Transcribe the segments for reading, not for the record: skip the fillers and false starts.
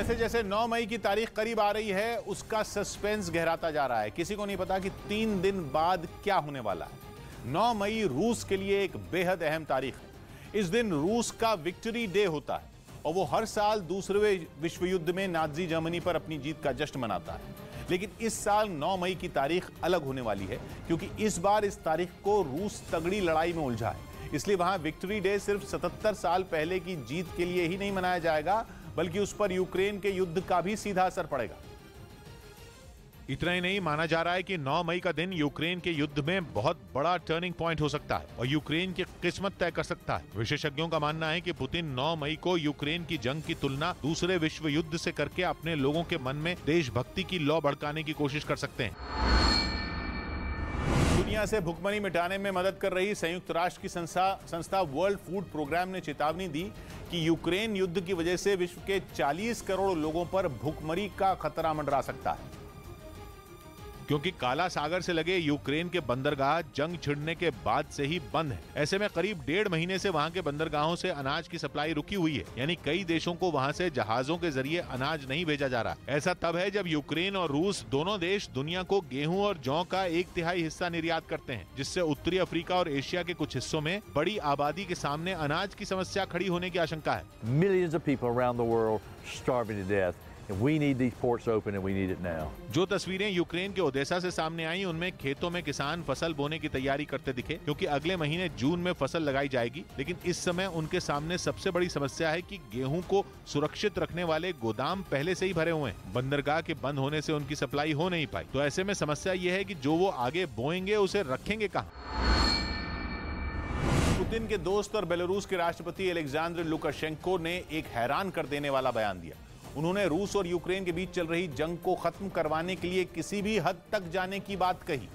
जैसे जैसे 9 मई की तारीख करीब आ रही है उसका सस्पेंस गहराता जा रहा है। किसी को नहीं पता कि 3 दिन बाद क्या होने वाला है। 9 मई रूस के लिए एक बेहद अहम तारीख है। इस दिन रूस का विक्ट्री डे होता है और वो हर साल दूसरे विश्व युद्ध में नाजी जर्मनी पर अपनी जीत का जश्न मनाता है। लेकिन इस साल 9 मई की तारीख अलग होने वाली है क्योंकि इस बार इस तारीख को रूस तगड़ी लड़ाई में उलझा है। इसलिए वहां विक्ट्री डे सिर्फ 77 साल पहले की जीत के लिए ही नहीं मनाया जाएगा बल्कि उस पर यूक्रेन के युद्ध का भी सीधा असर पड़ेगा। इतना ही नहीं, माना जा रहा है कि 9 मई का दिन यूक्रेन के युद्ध में बहुत बड़ा टर्निंग पॉइंट हो सकता है और यूक्रेन की किस्मत तय कर सकता है। विशेषज्ञों का मानना है कि पुतिन 9 मई को यूक्रेन की जंग की तुलना दूसरे विश्व युद्ध से करके अपने लोगों के मन में देशभक्ति की लौ भड़काने की कोशिश कर सकते हैं। दुनिया से भुखमरी मिटाने में मदद कर रही संयुक्त राष्ट्र की संस्था वर्ल्ड फूड प्रोग्राम ने चेतावनी दी कि यूक्रेन युद्ध की वजह से विश्व के 40 करोड़ लोगों पर भुखमरी का खतरा मंडरा सकता है क्योंकि काला सागर से लगे यूक्रेन के बंदरगाह जंग छिड़ने के बाद से ही बंद है। ऐसे में करीब 1.5 महीने से वहां के बंदरगाहों से अनाज की सप्लाई रुकी हुई है, यानी कई देशों को वहां से जहाजों के जरिए अनाज नहीं भेजा जा रहा। ऐसा तब है जब यूक्रेन और रूस दोनों देश दुनिया को गेहूं और जौ का 1/3 हिस्सा निर्यात करते हैं, जिससे उत्तरी अफ्रीका और एशिया के कुछ हिस्सों में बड़ी आबादी के सामने अनाज की समस्या खड़ी होने की आशंका है। Millions of people around the world starving to death. We need these ports open and we need it now. जो तस्वीरें यूक्रेन के ओडेसा से सामने आई उनमें खेतों में किसान फसल बोने की तैयारी करते दिखे क्योंकि अगले महीने जून में फसल लगाई जाएगी। लेकिन इस समय उनके सामने सबसे बड़ी समस्या है कि गेहूं को सुरक्षित रखने वाले गोदाम पहले से ही भरे हुए हैं। बंदरगाह के बंद होने से उनकी सप्लाई हो नहीं पाई। तो ऐसे में समस्या ये है कि जो वो आगे बोएंगे उसे रखेंगे कहाँ। पुतिन के दोस्त और बेलारूस के राष्ट्रपति अलेक्जेंडर लुकाशेंको ने एक हैरान कर देने वाला बयान दिया। उन्होंने रूस और यूक्रेन के बीच चल रही जंग को खत्म करवाने के लिए किसी भी हद तक जाने की बात कही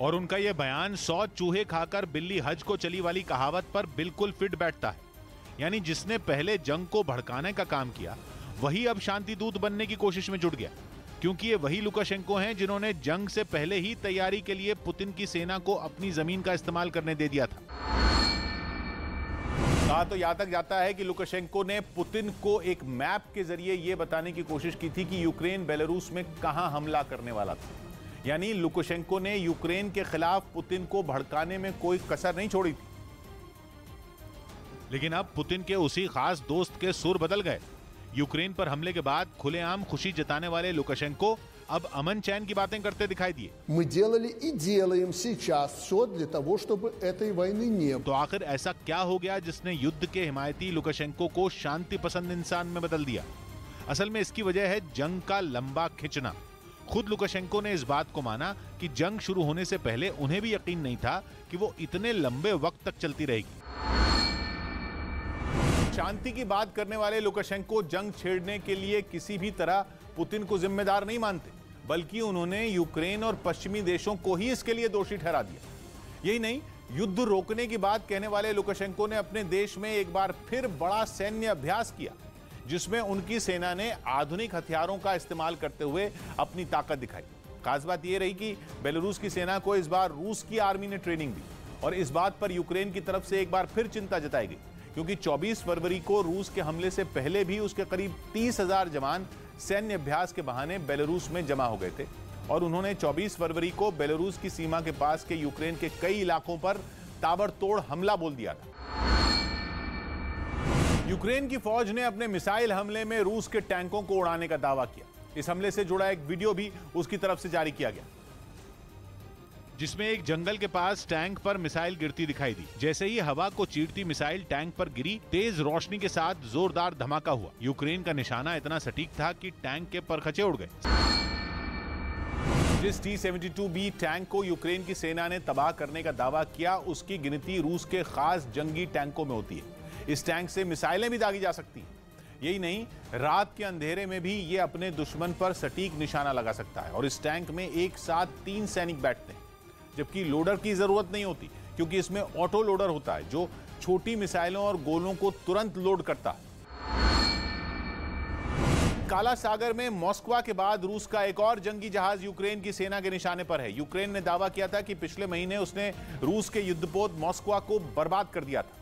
और उनका यह बयान 100 चूहे खाकर बिल्ली हज को चली वाली कहावत पर बिल्कुल फिट बैठता है। यानी जिसने पहले जंग को भड़काने का काम किया वही अब शांति दूत बनने की कोशिश में जुट गया, क्योंकि ये वही लुकाशेंको हैं जिन्होंने जंग से पहले ही तैयारी के लिए पुतिन की सेना को अपनी जमीन का इस्तेमाल करने दे दिया था। कहा तो यहां तक जाता है कि लुकाशेंको ने पुतिन को एक मैप के जरिए यह बताने की कोशिश की थी कि यूक्रेन बेलारूस में कहां हमला करने वाला था। यानी लुकाशेंको ने यूक्रेन के खिलाफ पुतिन को भड़काने में कोई कसर नहीं छोड़ी थी। लेकिन अब पुतिन के उसी खास दोस्त के सुर बदल गए। यूक्रेन पर हमले के बाद खुलेआम खुशी जताने वाले लुकाशेंको अब अमन चैन की बातें करते दिखाई दिए। Мы делали и делаем сейчас все для того, чтобы этой वойны не было। तो आखिर ऐसा क्या हो गया जिसने युद्ध के हिमायती लुकाशेंको को शांति पसंद इंसान में बदल दिया? असल में इसकी वजह है जंग का लंबा खिंचना। खुद लुकाशेंको ने इस बात को माना कि जंग शुरू होने से पहले उन्हें भी यकीन नहीं था कि वो इतने लंबे वक्त तक चलती रहेगी। शांति की बात करने वाले लुकाशेंको जंग छेड़ने के लिए किसी भी तरह पुतिन को जिम्मेदार नहीं मानते, बल्कि उन्होंने यूक्रेन और पश्चिमी देशों को ही इसके लिए दोषी ठहरा दिया। यही नहीं, युद्ध रोकने की बात कहने वाले लुकाशेंको ने अपने देश में एक बार फिर बड़ा सैन्य अभ्यास किया, जिसमें उनकी सेना ने आधुनिक हथियारों का इस्तेमाल करते हुए अपनी ताकत दिखाई। खास बात यह रही कि बेलारूस की सेना को इस बार रूस की आर्मी ने ट्रेनिंग दी और इस बात पर यूक्रेन की तरफ से एक बार फिर चिंता जताई गई, क्योंकि 24 फरवरी को रूस के हमले से पहले भी उसके करीब 30,000 जवान सैन्य अभ्यास के बहाने बेलारूस में जमा हो गए थे और उन्होंने 24 फरवरी को बेलारूस की सीमा के पास के यूक्रेन के कई इलाकों पर ताबड़तोड़ हमला बोल दिया था। यूक्रेन की फौज ने अपने मिसाइल हमले में रूस के टैंकों को उड़ाने का दावा किया। इस हमले से जुड़ा एक वीडियो भी उसकी तरफ से जारी किया गया, जिसमें एक जंगल के पास टैंक पर मिसाइल गिरती दिखाई दी। जैसे ही हवा को चीरती मिसाइल टैंक पर गिरी, तेज रोशनी के साथ जोरदार धमाका हुआ। यूक्रेन का निशाना इतना सटीक था कि टैंक के परखचे उड़ गए। जिस T-72B टैंक को यूक्रेन की सेना ने तबाह करने का दावा किया, उसकी गिनती रूस के खास जंगी टैंकों में होती है। इस टैंक से मिसाइलें भी दागी जा सकती हैं। यही नहीं, रात के अंधेरे में भी ये अपने दुश्मन पर सटीक निशाना लगा सकता है और इस टैंक में एक साथ 3 सैनिक बैठते हैं, जबकि लोडर की जरूरत नहीं होती क्योंकि इसमें ऑटो लोडर होता है जो छोटी मिसाइलों और गोलों को तुरंत लोड करता है। काला सागर में मॉस्को के बाद रूस का एक और जंगी जहाज यूक्रेन की सेना के निशाने पर है। यूक्रेन ने दावा किया था कि पिछले महीने उसने रूस के युद्धपोत मॉस्को को बर्बाद कर दिया था।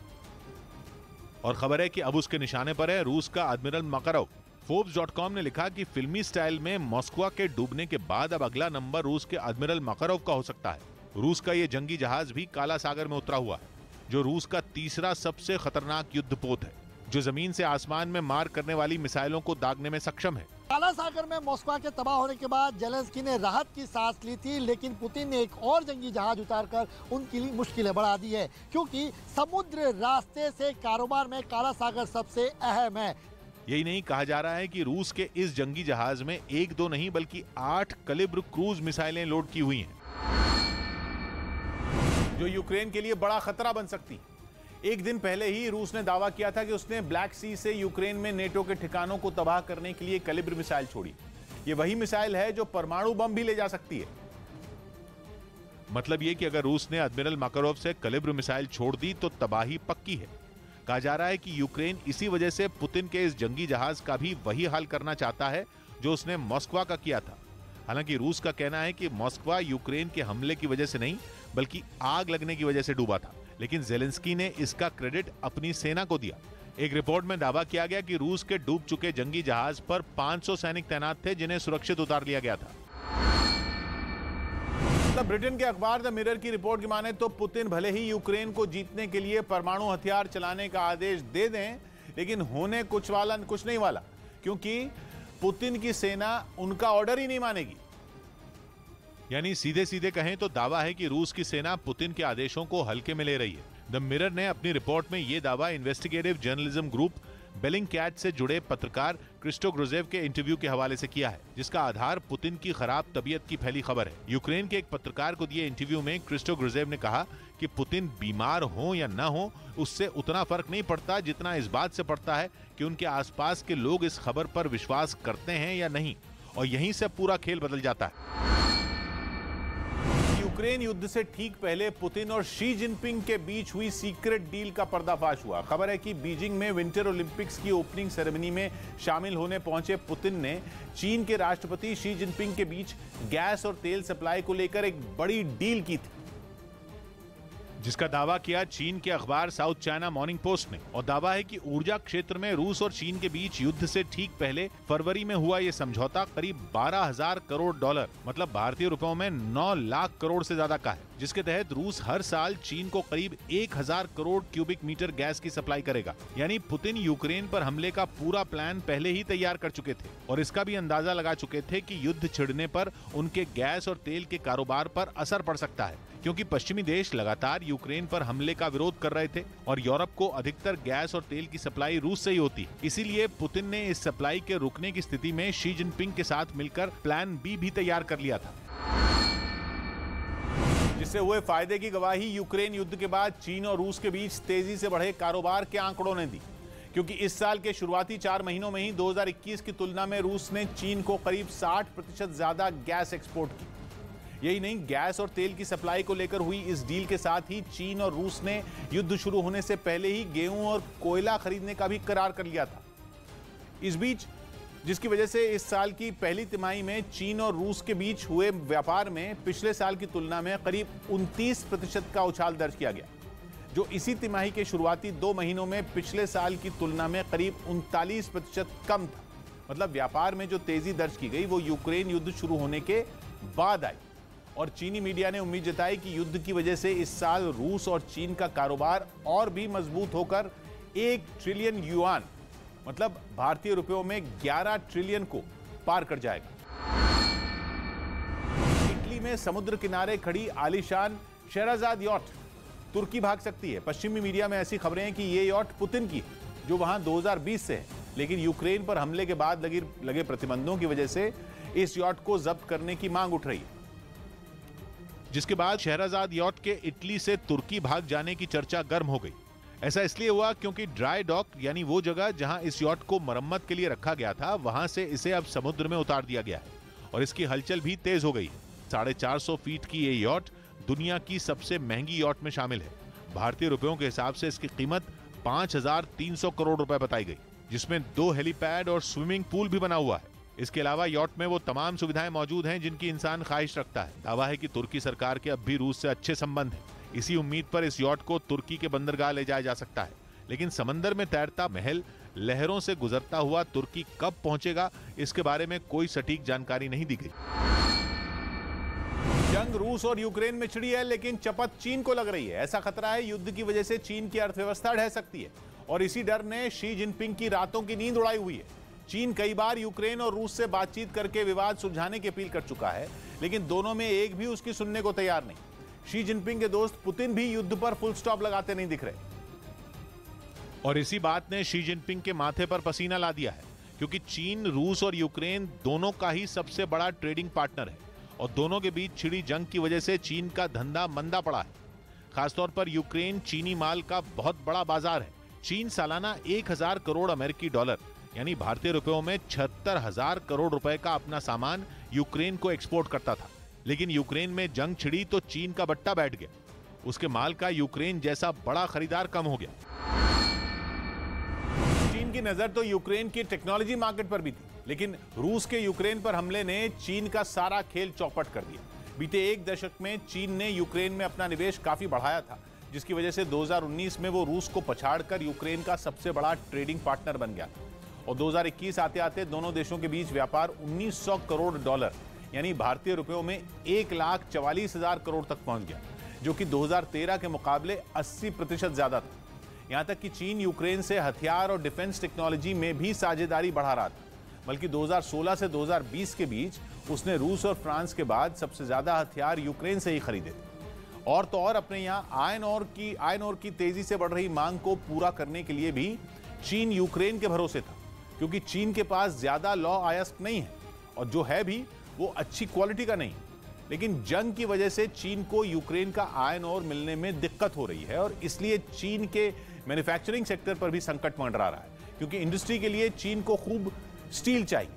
और खबर है कि अब उसके निशाने पर है रूस का एडमिरल मकारोव। Forbes.com ने लिखा कि फिल्मी स्टाइल में मॉस्को के डूबने के बाद अब अगला नंबर रूस के एडमिरल मकारोव का हो सकता है। रूस का ये जंगी जहाज भी काला सागर में उतरा हुआ है, जो रूस का तीसरा सबसे खतरनाक युद्धपोत है, जो जमीन से आसमान में मार करने वाली मिसाइलों को दागने में सक्षम है। काला सागर में मॉस्को के तबाह होने के बाद जेलेंस्की ने राहत की सांस ली थी, लेकिन पुतिन ने एक और जंगी जहाज उतारकर उनकी मुश्किलें बढ़ा दी है, क्योंकि समुद्र रास्ते से कारोबार में काला सागर सबसे अहम है। यही नहीं, कहा जा रहा है कि रूस के इस जंगी जहाज में 1-2 नहीं बल्कि 8 कैलिबर क्रूज मिसाइलें लोड की हुई हैं, जो यूक्रेन के लिए बड़ा खतरा बन सकती है। एक दिन पहले ही रूस ने दावा किया था कि उसने ब्लैक सी से यूक्रेन में नेटो के ठिकानों को तबाह करने के लिए कैलिबर मिसाइल छोड़ी। यह वही मिसाइल है जो परमाणु बम भी ले जा सकती है। मतलब यह कि अगर रूस ने एडमिरल मकारोव से कैलिबर मिसाइल छोड़ दी तो तबाही पक्की है। कहा जा रहा है कि यूक्रेन इसी वजह से पुतिन के इस जंगी जहाज का भी वही हाल करना चाहता है जो उसने मॉस्को का किया था। हालांकि रूस का कहना है कि मॉस्को यूक्रेन के हमले की वजह से नहीं बल्कि आग लगने की वजह से डूबा था, लेकिन जेलेंस्की ने इसका क्रेडिट अपनी सेना को दिया। एक रिपोर्ट में दावा किया गया कि रूस के डूब चुके जंगी जहाज पर 500 सैनिक तैनात थे, जिन्हें सुरक्षित उतार लिया गया था। तब ब्रिटेन के अखबार द मिरर की रिपोर्ट की माने तो पुतिन भले ही यूक्रेन को जीतने के लिए परमाणु हथियार चलाने का आदेश दे दें, लेकिन होने कुछ नहीं वाला, क्योंकि पुतिन की सेना उनका ऑर्डर ही नहीं मानेगी। यानी सीधे सीधे कहें तो दावा है कि रूस की सेना पुतिन के आदेशों को हल्के में ले रही है। द मिरर ने अपनी रिपोर्ट में यह दावा इन्वेस्टिगेटिव जर्नलिज्म ग्रुप बेलिंगकैट से जुड़े पत्रकार क्रिस्टो ग्रोजेव के इंटरव्यू के हवाले से किया है, जिसका आधार पुतिन की खराब तबीयत की फैली खबर है। यूक्रेन के एक पत्रकार को दिए इंटरव्यू में क्रिस्टो ग्रोजेव ने कहा कि पुतिन बीमार हो या न हो उससे उतना फर्क नहीं पड़ता जितना इस बात से पड़ता है कि उनके आसपास के लोग इस खबर पर विश्वास करते हैं या नहीं, और यहीं से पूरा खेल बदल जाता है। यूक्रेन युद्ध से ठीक पहले पुतिन और शी जिनपिंग के बीच हुई सीक्रेट डील का पर्दाफाश हुआ। खबर है कि बीजिंग में विंटर ओलंपिक्स की ओपनिंग सेरेमनी में शामिल होने पहुंचे पुतिन ने चीन के राष्ट्रपति शी जिनपिंग के बीच गैस और तेल सप्लाई को लेकर एक बड़ी डील की थी, जिसका दावा किया चीन के अखबार साउथ चाइना मॉर्निंग पोस्ट ने। और दावा है कि ऊर्जा क्षेत्र में रूस और चीन के बीच युद्ध से ठीक पहले फरवरी में हुआ यह समझौता करीब 12,000 करोड़ डॉलर, मतलब भारतीय रुपयों में 9 लाख करोड़ से ज्यादा का है, जिसके तहत रूस हर साल चीन को करीब 1,000 करोड़ क्यूबिक मीटर गैस की सप्लाई करेगा। यानी पुतिन यूक्रेन पर हमले का पूरा प्लान पहले ही तैयार कर चुके थे और इसका भी अंदाजा लगा चुके थे कि युद्ध छिड़ने पर उनके गैस और तेल के कारोबार पर असर पड़ सकता है, क्योंकि पश्चिमी देश लगातार यूक्रेन पर हमले का विरोध कर रहे थे और यूरोप को अधिकतर गैस और तेल की सप्लाई रूस से ही होती है। इसीलिए पुतिन ने इस सप्लाई के रुकने की स्थिति में शी जिनपिंग के साथ मिलकर प्लान बी भी तैयार कर लिया था, जिससे हुए फायदे की गवाही यूक्रेन युद्ध के बाद चीन और रूस के बीच तेजी से बढ़े कारोबार के आंकड़ों ने दी, क्योंकि इस साल के शुरुआती 4 महीनों में ही 2021 की तुलना में रूस ने चीन को करीब 60% ज्यादा गैस एक्सपोर्ट की। यही नहीं, गैस और तेल की सप्लाई को लेकर हुई इस डील के साथ ही चीन और रूस ने युद्ध शुरू होने से पहले ही गेहूं और कोयला खरीदने का भी करार कर लिया था। इस बीच जिसकी वजह से इस साल की पहली तिमाही में चीन और रूस के बीच हुए व्यापार में पिछले साल की तुलना में करीब 29% का उछाल दर्ज किया गया, जो इसी तिमाही के शुरुआती 2 महीनों में पिछले साल की तुलना में करीब 39% कम था। मतलब व्यापार में जो तेजी दर्ज की गई वो यूक्रेन युद्ध शुरू होने के बाद आई, और चीनी मीडिया ने उम्मीद जताई कि युद्ध की वजह से इस साल रूस और चीन का कारोबार और भी मजबूत होकर 1 ट्रिलियन युआन, मतलब भारतीय रुपयों में 11 ट्रिलियन को पार कर जाएगा। इटली में समुद्र किनारे खड़ी आलीशान शहराजाद यॉट तुर्की भाग सकती है। पश्चिमी मीडिया में ऐसी खबरें हैं कि ये यॉट पुतिन की है, जो वहां 2020 से है, लेकिन यूक्रेन पर हमले के बाद लगे प्रतिबंधों की वजह से इस यॉट को जब्त करने की मांग उठ रही है, जिसके बाद शहराजाद यॉट के इटली से तुर्की भाग जाने की चर्चा गर्म हो गई। ऐसा इसलिए हुआ क्योंकि ड्राई डॉक, यानी वो जगह जहां इस यॉट को मरम्मत के लिए रखा गया था, वहां से इसे अब समुद्र में उतार दिया गया है और इसकी हलचल भी तेज हो गई। 450 फीट की ये यॉट दुनिया की सबसे महंगी यॉट में शामिल है। भारतीय रुपयों के हिसाब से इसकी कीमत 5,300 करोड़ रुपए बताई गई, जिसमें 2 हेलीपैड और स्विमिंग पूल भी बना हुआ है। इसके अलावा यॉट में वो तमाम सुविधाएं मौजूद हैं जिनकी इंसान ख्वाहिश रखता है। दावा है कि तुर्की सरकार के अब भी रूस से अच्छे संबंध हैं। इसी उम्मीद पर इस यॉट को तुर्की के बंदरगाह ले जाया जा सकता है, लेकिन समंदर में तैरता महल लहरों से गुजरता हुआ तुर्की कब पहुंचेगा, इसके बारे में कोई सटीक जानकारी नहीं दी गई। जंग रूस और यूक्रेन में छिड़ी है, लेकिन चपत चीन को लग रही है। ऐसा खतरा है युद्ध की वजह से चीन की अर्थव्यवस्था ढह सकती है और इसी डर ने शी जिनपिंग की रातों की नींद उड़ाई हुई है। चीन कई बार यूक्रेन और रूस से बातचीत करके विवाद सुलझाने की अपील कर चुका है, लेकिन दोनों में एक भी उसकी सुनने को तैयार नहीं। शी जिनपिंग के दोस्त पुतिन भी युद्ध पर फुल स्टॉप लगाते नहीं दिख रहे और इसी बात ने शी जिनपिंग के माथे पर पसीना ला दिया है, क्योंकि चीन, रूस और यूक्रेन दोनों का ही सबसे बड़ा ट्रेडिंग पार्टनर है और दोनों के बीच छिड़ी जंग की वजह से चीन का धंधा मंदा पड़ा है। खासतौर पर यूक्रेन चीनी माल का बहुत बड़ा बाजार है। चीन सालाना 1000 करोड़ अमेरिकी डॉलर यानी भारतीय रुपयों में 76,000 करोड़ रुपए का अपना सामान यूक्रेन को एक्सपोर्ट करता था, लेकिन यूक्रेन में जंग छिड़ी तो चीन का बट्टा बैठ गया। उसके माल का यूक्रेन जैसा बड़ा खरीदार कम हो गया। चीन की नजर तो यूक्रेन की टेक्नोलॉजी मार्केट पर भी थी, लेकिन रूस के यूक्रेन पर हमले ने चीन का सारा खेल चौपट कर दिया। बीते एक दशक में चीन ने यूक्रेन में अपना निवेश काफी बढ़ाया था, जिसकी वजह से 2019 में वो रूस को पछाड़कर यूक्रेन का सबसे बड़ा ट्रेडिंग पार्टनर बन गया और 2021 आते आते दोनों देशों के बीच व्यापार 1900 करोड़ डॉलर यानी भारतीय रुपयों में 1,44,000 करोड़ तक पहुंच गया, जो कि 2013 के मुकाबले 80% ज्यादा था। यहां तक कि चीन यूक्रेन से हथियार और डिफेंस टेक्नोलॉजी में भी साझेदारी बढ़ा रहा था, बल्कि 2016 से 2020 के बीच उसने रूस और फ्रांस के बाद सबसे ज्यादा हथियार यूक्रेन से ही खरीदे थे। और तो और अपने यहाँ आयरन ओर की तेजी से बढ़ रही मांग को पूरा करने के लिए भी चीन यूक्रेन के भरोसे था, क्योंकि चीन के पास ज्यादा लौ अयस्क नहीं है और जो है भी वो अच्छी क्वालिटी का नहीं। लेकिन जंग की वजह से चीन को यूक्रेन का आयरन ओर मिलने में दिक्कत हो रही है और इसलिए चीन के मैन्युफैक्चरिंग सेक्टर पर भी संकट मंडरा रहा है, क्योंकि इंडस्ट्री के लिए चीन को खूब स्टील चाहिए।